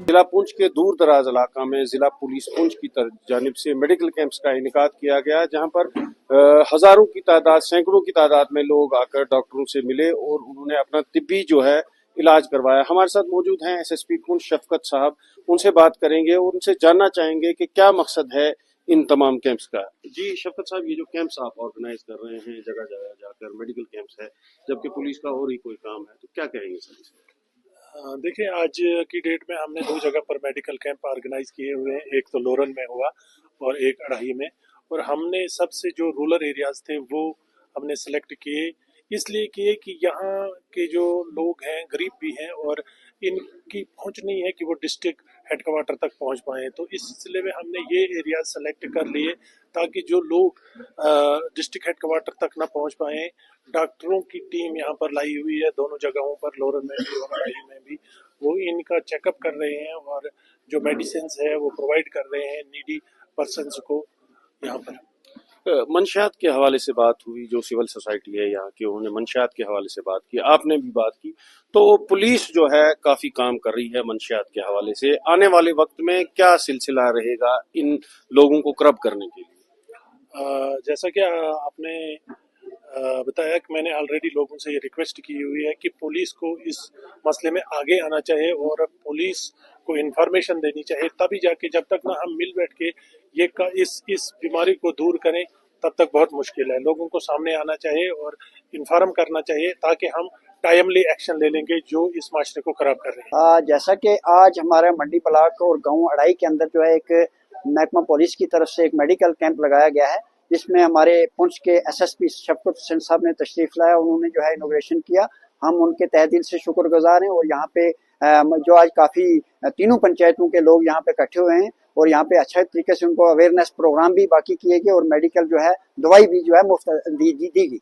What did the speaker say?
जिला पुंछ के दूर दराज इलाका में जिला पुलिस पुंछ की जानिब से मेडिकल कैंप्स का इनेकाद किया गया, जहां पर हजारों की तादाद, सैकड़ों की तादाद में लोग आकर डॉक्टरों से मिले और उन्होंने अपना तिब्बी जो है इलाज करवाया। हमारे साथ मौजूद हैं एसएसपी पुंछ शफकत साहब, उनसे बात करेंगे और उनसे जानना चाहेंगे कि क्या मकसद है इन तमाम कैंप्स का। जी शफकत साहब, ये जो कैंप्स आप ऑर्गेनाइज कर रहे हैं जगह जगह जाकर, मेडिकल कैंप्स है, जबकि पुलिस का और ही कोई काम है, तो क्या कहेंगे सर इसमें? देखिए, आज की डेट में हमने 2 जगह पर मेडिकल कैंप ऑर्गेनाइज किए हुए हैं। एक तो लोरन में हुआ और एक अढ़ाई में। और हमने सबसे जो रूरल एरियाज थे वो हमने सेलेक्ट किए, इसलिए किए कि यहाँ के जो लोग हैं गरीब भी हैं और इनकी पहुँच नहीं है कि वो डिस्ट्रिक्ट हेडक्वार्टर तक पहुँच पाएँ। तो इस सिलसिले में हमने ये एरिया सेलेक्ट कर लिए ताकि जो लोग डिस्ट्रिक्ट हेडक्वार्टर तक ना पहुँच पाएँ, डॉक्टरों की टीम यहाँ पर लाई हुई है दोनों जगहों पर, लोरन में भी और अढ़ाई में भी। वो इनका चेकअप कर रहे हैं और जो मेडिसिन है वो प्रोवाइड कर रहे हैं नीडी पर्सन्स को यहाँ पर। मंशियात के हवाले से बात हुई, जो सिविल सोसाइटी है यहाँ की, उन्होंने मंशियात के हवाले से बात की, आपने भी बात की, तो पुलिस जो है काफी काम कर रही है मंशियात के हवाले से। आने वाले वक्त में क्या सिलसिला रहेगा इन लोगों को कर्ब करने के लिए? जैसा कि आपने बताया कि मैंने ऑलरेडी लोगों से ये रिक्वेस्ट की हुई है कि पुलिस को इस मसले में आगे आना चाहिए और पुलिस को इन्फॉर्मेशन देनी चाहिए, तभी जाके, जब तक ना हम मिल बैठ के इस बीमारी को दूर करें तब तक बहुत मुश्किल है। लोगों को सामने आना चाहिए और इन्फॉर्म करना चाहिए ताकि हम टाइमली एक्शन ले लेंगे जो इस माशरे को खराब कर रहे हैं। जैसा कि आज हमारे मंडी ब्लॉक और गांव अढ़ाई के अंदर जो है एक महकमा पुलिस की तरफ से एक मेडिकल कैंप लगाया गया है, जिसमें हमारे पुंछ के एसएसपी शफकत हुसैन साहब ने तशरीफ लाया, उन्होंने जो है इनोग्रेशन किया। हम उनके तहे दिल से शुक्रगुजार हैं और यहाँ पे जो आज काफी तीनों पंचायतों के लोग यहाँ पे इकट्ठे हुए हैं और यहाँ पे अच्छे तरीके से उनको अवेयरनेस प्रोग्राम भी बाकी किए गए और मेडिकल जो है दवाई भी जो है मुफ्त दी गई।